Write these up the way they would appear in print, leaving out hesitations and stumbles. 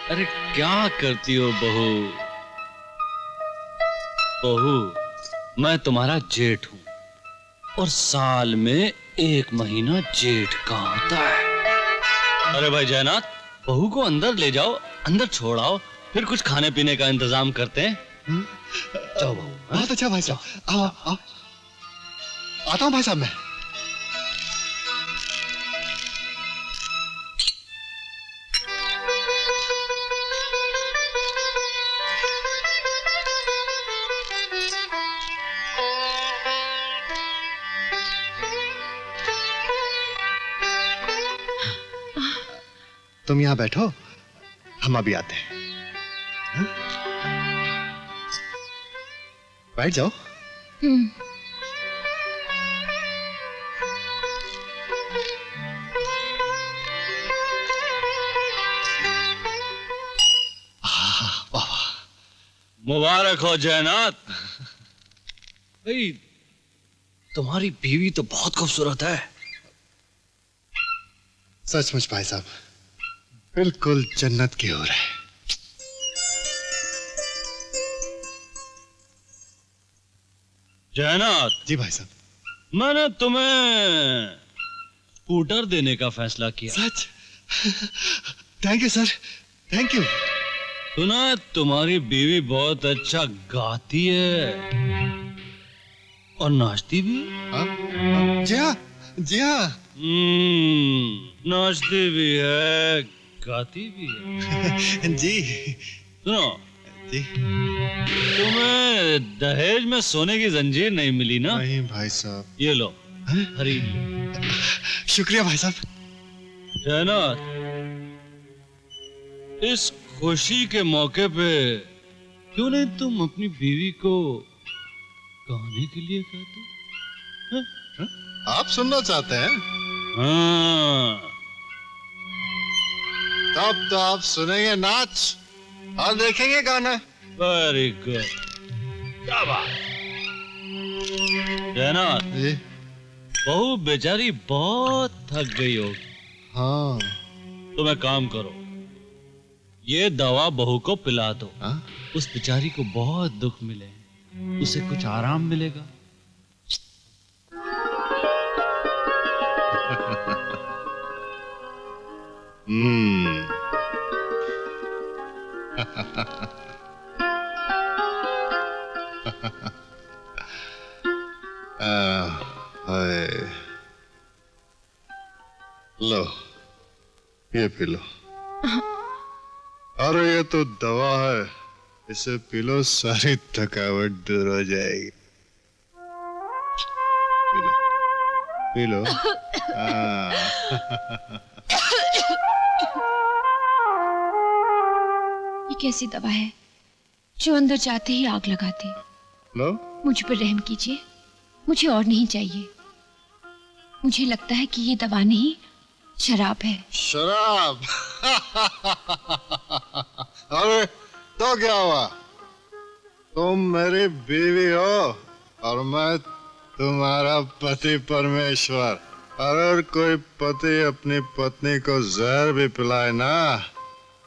अरे क्या करती हो बहू? बहू, मैं तुम्हारा जेठ हूं और साल में 1 महीना जेठ का होता है। अरे भाई जयनाथ, बहू को अंदर ले जाओ, अंदर छोड़ाओ, फिर कुछ खाने पीने का इंतजाम करते हैं। जाओ बहू। बहुत अच्छा भाई साहब, आओ आओ, आता हूँ भाई साहब मैं। तुम यहाँ बैठो, हम अभी आते हैं। हाँ? बैठ जाओ। मुबारक हो जयनाथ। भाई तुम्हारी बीवी तो बहुत खूबसूरत है। सचमुच भाई साहब, बिल्कुल जन्नत की ओर है। जयनाथ जी भाई साहब। मैंने तुम्हें स्कूटर देने का फैसला किया। सच? Thank you sir, thank you. सुना है तुम्हारी बीवी बहुत अच्छा गाती है और नाचती भी। जी हाँ, जी हाँ। नाचती भी है, गाती भी है। जी। सुनो जी। तुम्हें दहेज में सोने की जंजीर नहीं मिली ना? नहीं भाई साहब। ये लो, खरीद लो। शुक्रिया भाई साहब। जयनाथ, इस खुशी के मौके पे क्यों नहीं तुम अपनी बीवी को गाने के लिए कहते? आप सुनना चाहते हैं? हाँ। तब तो आप सुनेंगे नाच और देखेंगे गाना। वेरी गुड, क्या बात। जयनाथ जी। बहू बेचारी बहुत थक गई होगी। हाँ। तुम एक काम करो, ये दवा बहू को पिला दो। हाँ? उस बेचारी को बहुत दुख मिले, उसे कुछ आराम मिलेगा। लो, ये पी लो। अरे ये तो दवा है, इसे पी लो, सारी थकावट दूर हो जाएगी। P low, P low. ये कैसी दवा है जो अंदर जाते ही आग लगाती? लो। मुझ पर रहम कीजिए, मुझे और नहीं चाहिए। मुझे लगता है कि ये दवा नहीं, शराब है। शराब? अरे तो क्या हुआ, तुम मेरी बीवी हो और मैं तुम्हारा पति परमेश्वर। अगर कोई पति अपनी पत्नी को जहर भी पिलाए ना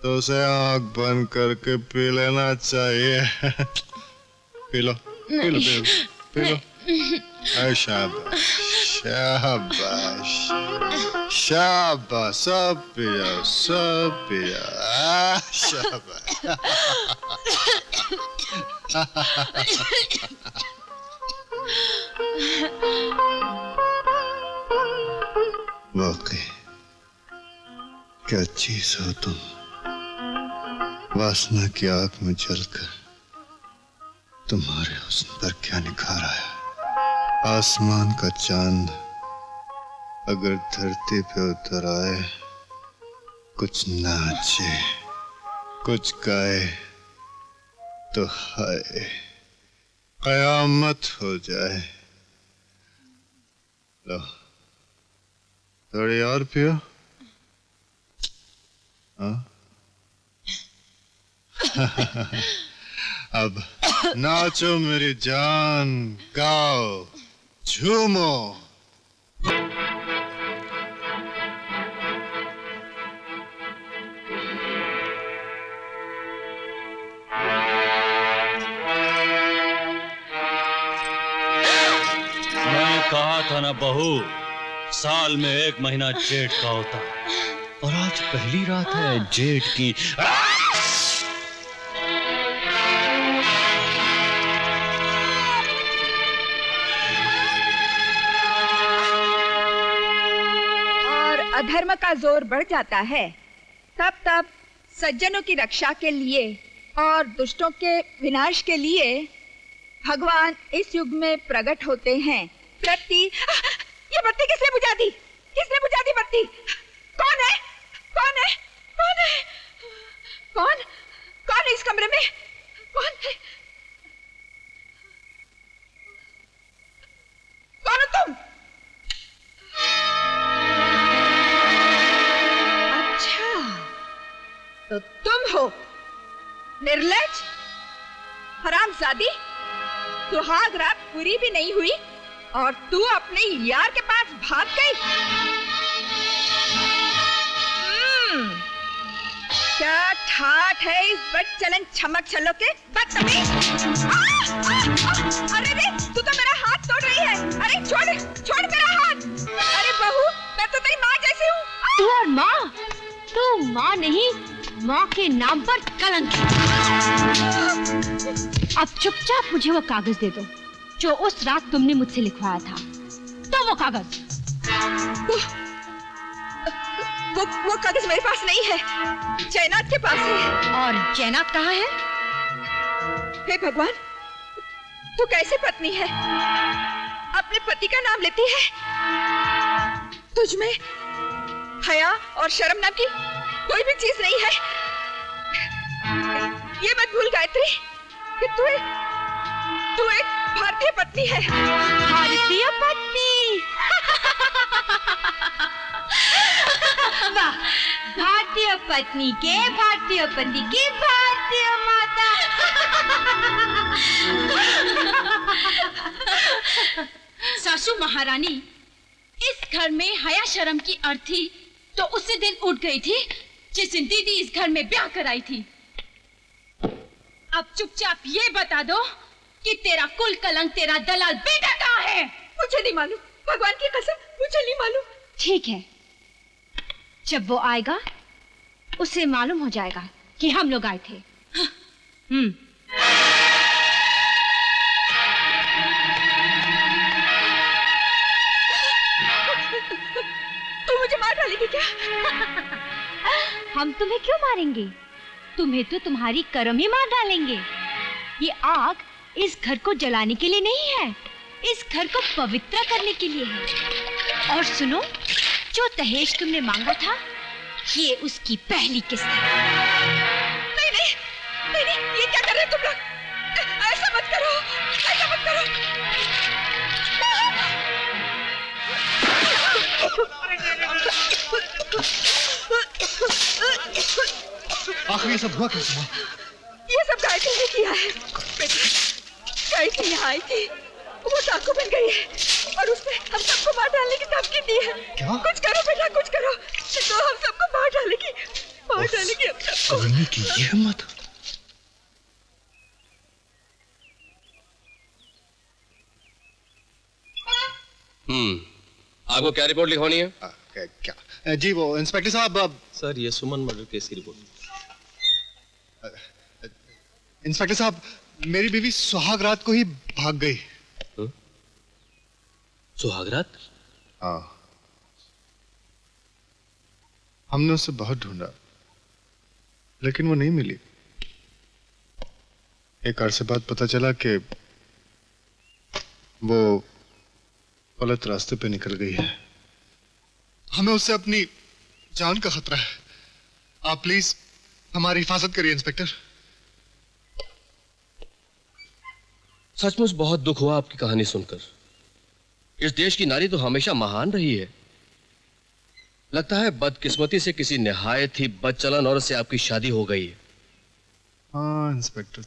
तो उसे आंख बंद करके पी लेना चाहिए। P low, P low, P low, P low. शाबाश, शाबाश, शाबाश, सब पिया, सब पिया। शाबाश। वाकई क्या चीज हो तुम, वासना की आग में जलकर तुम्हारे हुस्न पर क्या निखार आया। आसमान का चांद अगर धरती पे उतर आए, कुछ नाचे कुछ गाए तो हाय कयामत हो जाए। लो, थोड़ी और पियो। हाँ? अब नाचो मेरी जान, गाओ, झूमो। था ना बहू, साल में 1 महीना जेठ का होता है और आज पहली रात है जेठ की। और अधर्म का जोर बढ़ जाता है तब सज्जनों की रक्षा के लिए और दुष्टों के विनाश के लिए भगवान इस युग में प्रकट होते हैं। बत्ती, ये बत्ती किसने बुझा दी? किसने बुझा दी बत्ती? कौन है? कौन है? कौन है? कौन? कौन है इस कमरे में? कौन है? कौन हो तुम? अच्छा, तो तुम हो निर्लज, हरामजादी। सुहाग रात पूरी भी नहीं हुई और तू अपने यार के पास भाग गई। क्या ठाठ है इस बदचलन छमक छल्लो के? बदतमीज! अरे रे, तू तो मेरा हाथ तोड़ रही है। अरे छोड़ मेरा हाथ। अरे बहू, मैं तो तेरी माँ जैसी हूँ। तू और माँ? तू माँ नहीं, माँ के नाम पर कलंक। अब चुपचाप मुझे वो कागज दे दो जो उस रात तुमने मुझसे लिखवाया था। तो वो कागज। वो कागज मेरे पास नहीं है, जयनाथ के पास है। और जयनाथ कहाँ है? हे भगवान, तू कैसे पत्नी है? अपने पति का नाम लेती है? तुझ में हया और शर्म नाम की कोई भी चीज नहीं है। ये मत भूल गायत्री कि तू एक भारतीय पत्नी है। भारतीय पत्नी? वाह, भारतीय पत्नी के भारतीय पति की भारतीय माता। सासू महारानी, इस घर में हया शर्म की अर्थी तो उसी दिन उठ गई थी जिस दिन दीदी इस घर में ब्याह कराई थी। अब चुपचाप ये बता दो कि तेरा कुल कलंक, तेरा दलाल बेटा कहाँ है? मुझे नहीं मालूम, भगवान की कसम, मुझे नहीं मालूम। ठीक है, जब वो आएगा उसे मालूम हो जाएगा कि हम लोग आए थे। तू मुझे मार डालेगी क्या? हम तुम्हें क्यों मारेंगे? तुम्हें तो तुम्हारी कर्म ही मार डालेंगे। ये आग इस घर को जलाने के लिए नहीं है, इस घर को पवित्र करने के लिए है। और सुनो, जो दहेज तुमने मांगा था, ये उसकी पहली किस्त है। नहीं, ये क्या कर रहे हो तुम लोग? ऐसा मत करो, ऐसा मत करो। आखिर ये सब हुआ कैसे? ये सब गायत्री ने किया है। बेटा, गायत्री यहाँ आई थी, वो डाकू बन गई है और उसने हम सबको मार डालने की धमकी दी है। क्या? कुछ करो बेटा, कुछ करो, तो हम सबको मार डालेगी हम सबको। करने की ये हिम्मत? आपको क्या रिपोर्ट लिखवानी है? क्या जी, वो इंस्पेक्टर साहब। सर, ये सुमन मर्डर केस की रिपोर्ट। इंस्पेक्टर साहब, मेरी बीवी सुहाग रात को ही भाग गई। सुहागरात? हाँ, हमने उसे बहुत ढूंढा लेकिन वो नहीं मिली। एक अरसे बाद पता चला कि वो गलत रास्ते पे निकल गई है। हमें उससे अपनी जान का खतरा है। आप प्लीज हमारी हिफाजत करिए इंस्पेक्टर। सचमुच बहुत दुख हुआ आपकी कहानी सुनकर। इस देश की नारी तो हमेशा महान रही है। लगता है बदकिस्मती से किसी निहायत ही बदचलन औरत से आपकी शादी हो गई है। हाँ इंस्पेक्टर,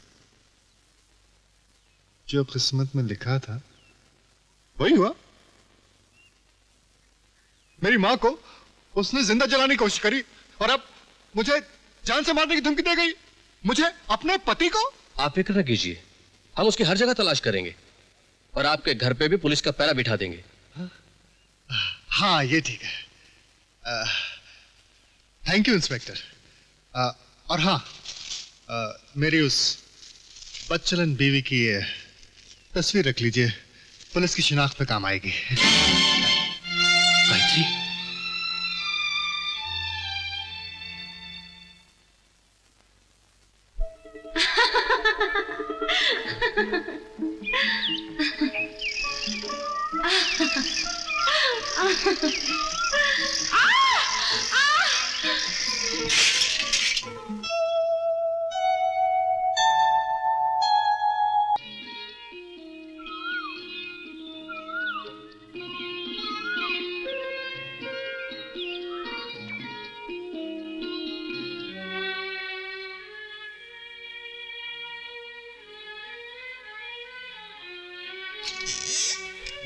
जो किस्मत में लिखा था वही हुआ। मेरी माँ को उसने जिंदा जलाने की कोशिश करी और अब मुझे जान से मारने की धमकी दे गई। मुझे अपने पति को। आप फिक्र न कीजिए, हम उसकी हर जगह तलाश करेंगे और आपके घर पे भी पुलिस का पहरा बिठा देंगे। हाँ ये ठीक है। Thank you inspector. और हाँ, मेरी उस बदचलन बीवी की तस्वीर रख लीजिए, पुलिस की शिनाख्त में काम आएगी। गायत्री,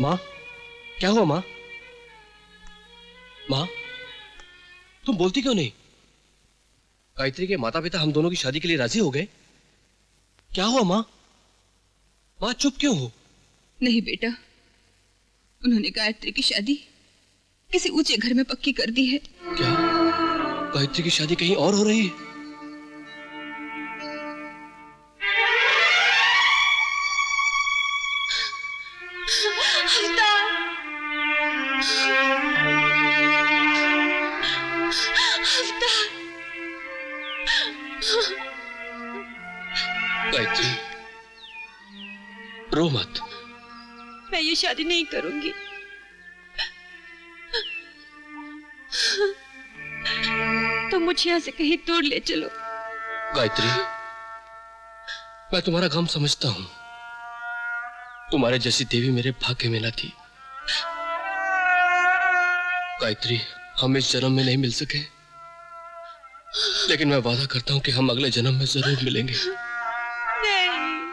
माँ, क्या हुआ माँ? माँ, तुम बोलती क्यों नहीं? गायत्री के माता पिता हम दोनों की शादी के लिए राजी हो गए। क्या हुआ माँ? माँ चुप क्यों हो? नहीं बेटा, उन्होंने गायत्री की शादी किसी ऊंचे घर में पक्की कर दी है। क्या गायत्री की शादी कहीं और हो रही है? गायत्री, रो मत। मैं ये शादी नहीं करूंगी। तो मुझे यहाँ से कहीं दूर ले चलो। गायत्री, मैं तुम्हारा गम समझता हूं। तुम्हारे जैसी देवी मेरे भाग्य में न थी। गायत्री, हम इस जन्म में नहीं मिल सके, लेकिन मैं वादा करता हूं कि हम अगले जन्म में जरूर मिलेंगे। नहीं।